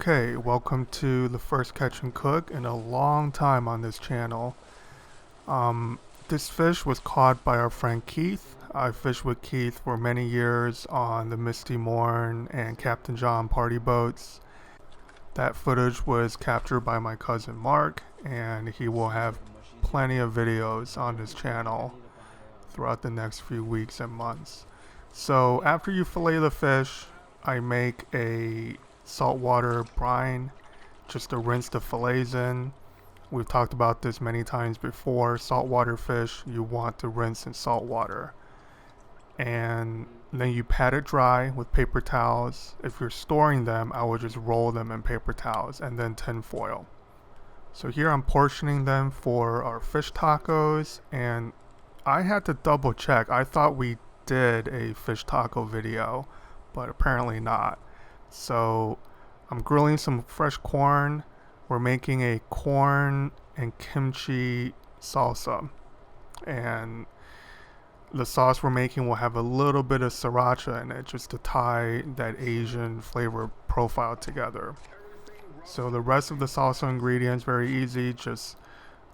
Okay, welcome to the first catch and cook in a long time on this channel. This fish was caught by our friend Keith. I fished with Keith for many years on the Misty Morn and Captain John party boats. That footage was captured by my cousin Mark, and he will have plenty of videos on his channel throughout the next few weeks and months. So after you fillet the fish, I make a saltwater brine just to rinse the fillets in. We've talked about this many times before. Saltwater fish you want to rinse in salt water, and then you pat it dry with paper towels. If you're storing them, I would just roll them in paper towels and then tin foil. So here I'm portioning them for our fish tacos, and I had to double check. I thought we did a fish taco video, but apparently not. So I'm grilling some fresh corn. We're making a corn and kimchi salsa, and the sauce we're making will have a little bit of sriracha in it just to tie that Asian flavor profile together. So the rest of the salsa ingredients, very easy. Just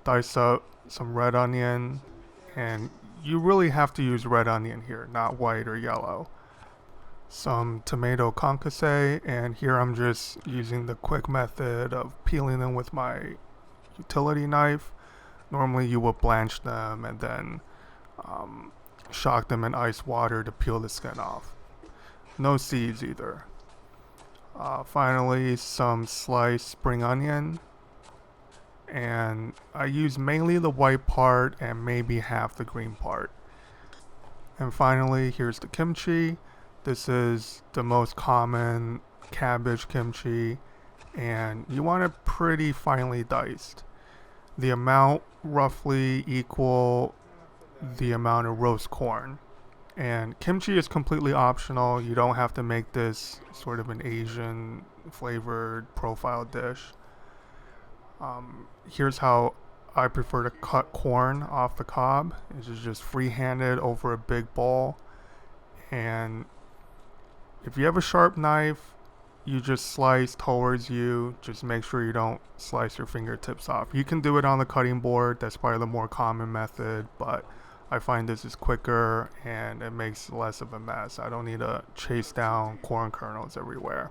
dice up some red onion, and you really have to use red onion here, not white or yellow. Some tomato concasse, and here I'm just using the quick method of peeling them with my utility knife. Normally you will blanch them and then shock them in ice water to peel the skin off. No seeds either. Finally, some sliced spring onion, and I use mainly the white part and maybe half the green part. And finally, here's the kimchi. This is the most common cabbage kimchi, and you want it pretty finely diced. The amount roughly equal the amount of roast corn. And kimchi is completely optional. You don't have to make this sort of an Asian flavored profile dish. Here's how I prefer to cut corn off the cob. It's just free-handed over a big bowl. And if you have a sharp knife, you just slice towards you. Just make sure you don't slice your fingertips off. You can do it on the cutting board. That's probably the more common method, but I find this is quicker and it makes less of a mess. I don't need to chase down corn kernels everywhere.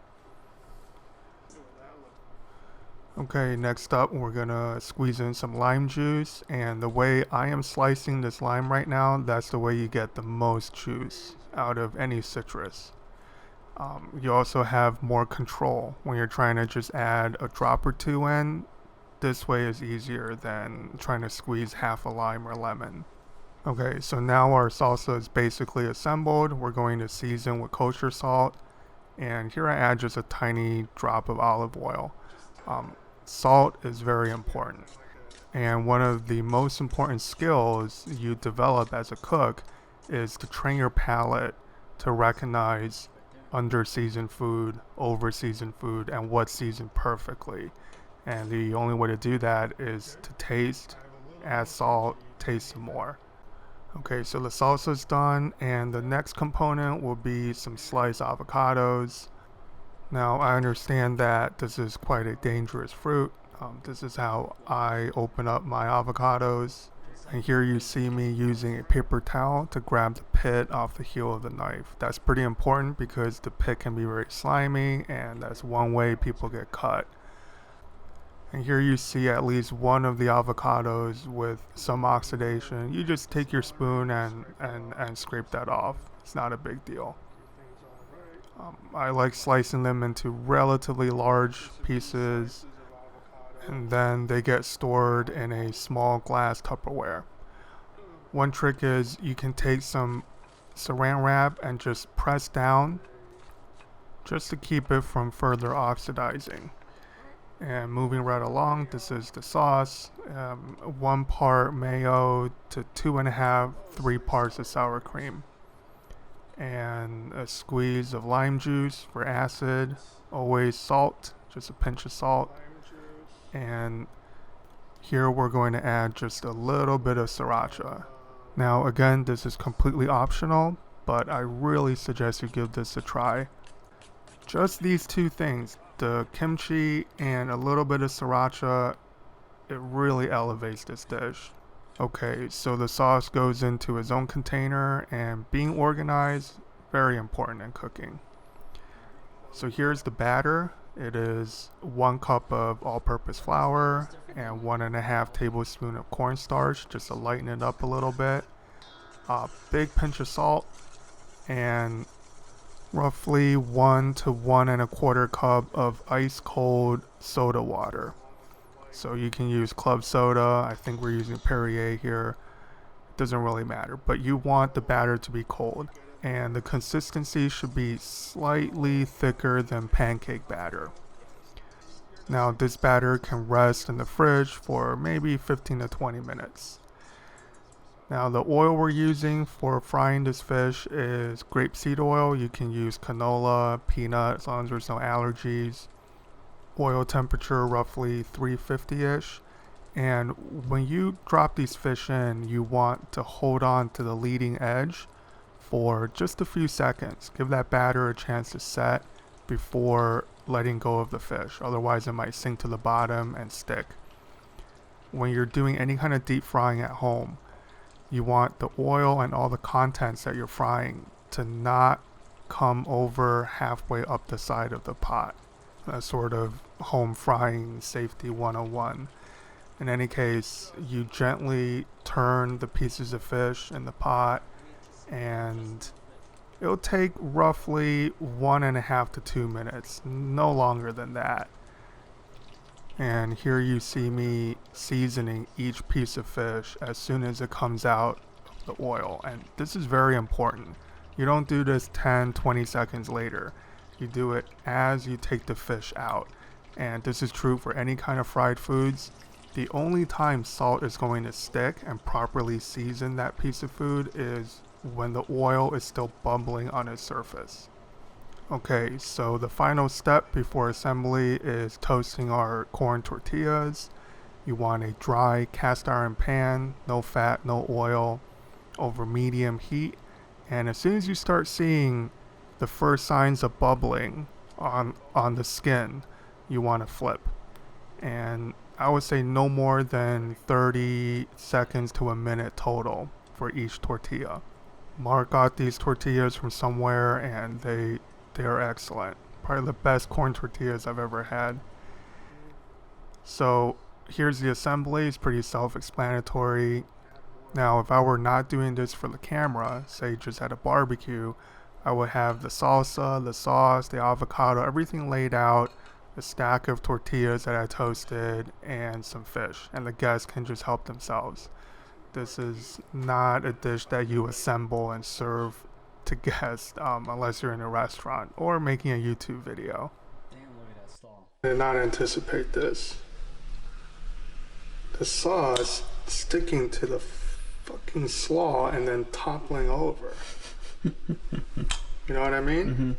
Okay, next up we're gonna squeeze in some lime juice, and the way I am slicing this lime right now, that's the way you get the most juice out of any citrus. You also have more control when you're trying to just add a drop or two in. This way is easier than trying to squeeze half a lime or lemon. Okay, so now our salsa is basically assembled. We're going to season with kosher salt, and here I add just a tiny drop of olive oil. Salt is very important, and one of the most important skills you develop as a cook is to train your palate to recognize under-seasoned food, over-seasoned food, and what's seasoned perfectly. And the only way to do that is to taste, add salt, taste some more. Okay, so the salsa is done, and the next component will be some sliced avocados. Now, I understand that this is quite a dangerous fruit. This is how I open up my avocados. And here you see me using a paper towel to grab the pit off the heel of the knife. That's pretty important because the pit can be very slimy, and that's one way people get cut. And here you see at least one of the avocados with some oxidation. You just take your spoon and scrape that off. It's not a big deal. I like slicing them into relatively large pieces, and then they get stored in a small glass Tupperware. One trick is you can take some saran wrap and just press down just to keep it from further oxidizing. And moving right along, this is the sauce. 1 part mayo to 2.5, 3 parts of sour cream. And a squeeze of lime juice for acid. Always salt, just a pinch of salt. And here we're going to add just a little bit of sriracha. Now again, this is completely optional, but I really suggest you give this a try. Just these two things, The kimchi and a little bit of sriracha, it really elevates this dish. Okay, so the sauce goes into its own container, and being organized, very important in cooking. So here's the batter. It is 1 cup of all-purpose flour and 1.5 tablespoons of cornstarch, just to lighten it up a little bit. A big pinch of salt, and roughly 1 to 1.25 cup of ice cold soda water. So you can use club soda. I think we're using Perrier here. It doesn't really matter, but you want the batter to be cold, and the consistency should be slightly thicker than pancake batter. Now this batter can rest in the fridge for maybe 15 to 20 minutes. Now the oil we're using for frying this fish is grapeseed oil. You can use canola, peanut, as long as there's no allergies. Oil temperature roughly 350-ish. And when you drop these fish in, you want to hold on to the leading edge for just a few seconds. Give that batter a chance to set before letting go of the fish. Otherwise it might sink to the bottom and stick. When you're doing any kind of deep frying at home, you want the oil and all the contents that you're frying to not come over halfway up the side of the pot. That's sort of home frying safety 101. In any case, you gently turn the pieces of fish in the pot, and it'll take roughly 1.5 to 2 minutes, no longer than that. And here you see me seasoning each piece of fish as soon as it comes out of the oil. And this is very important. You don't do this 10-20 seconds later. You do it as you take the fish out. And this is true for any kind of fried foods. The only time salt is going to stick and properly season that piece of food is when the oil is still bubbling on its surface. Okay, so the final step before assembly is toasting our corn tortillas. You want a dry cast iron pan, no fat, no oil, over medium heat. And as soon as you start seeing the first signs of bubbling on the skin, you want to flip. And I would say no more than 30 seconds to a minute total for each tortilla. Mark got these tortillas from somewhere, and they are excellent. Probably the best corn tortillas I've ever had. So here's the assembly. It's pretty self-explanatory. Now, if I were not doing this for the camera, say just at a barbecue, I would have the salsa, the sauce, the avocado, everything laid out, a stack of tortillas that I toasted, and some fish, and the guests can just help themselves. This is not a dish that you assemble and serve to guests unless you're in a restaurant or making a YouTube video. Damn, look at that stall. I did not anticipate this. The sauce sticking to the fucking slaw and then toppling over. You know what I mean? Mm-hmm.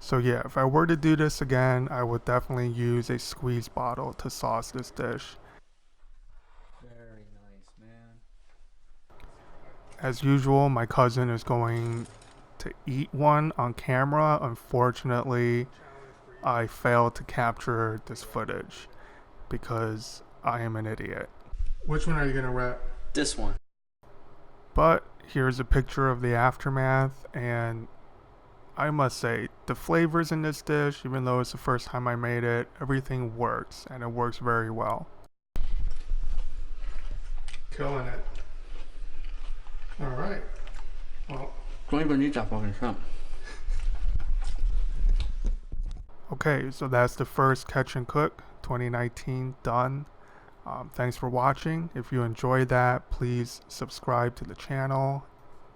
So yeah, if I were to do this again, I would definitely use a squeeze bottle to sauce this dish. Very nice, man. As usual, my cousin is going to eat one on camera. Unfortunately, I failed to capture this footage because I am an idiot. Which one are you gonna wrap? This one. But here's a picture of the aftermath, and I must say, the flavors in this dish, even though it's the first time I made it, everything works, and it works very well. Killing it. Alright. Well. Okay, so that's the first Catch and Cook 2019 done. Thanks for watching. If you enjoyed that, please subscribe to the channel,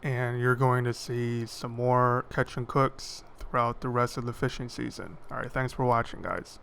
and you're going to see some more Catch and Cooks throughout the rest of the fishing season. Alright, thanks for watching, guys.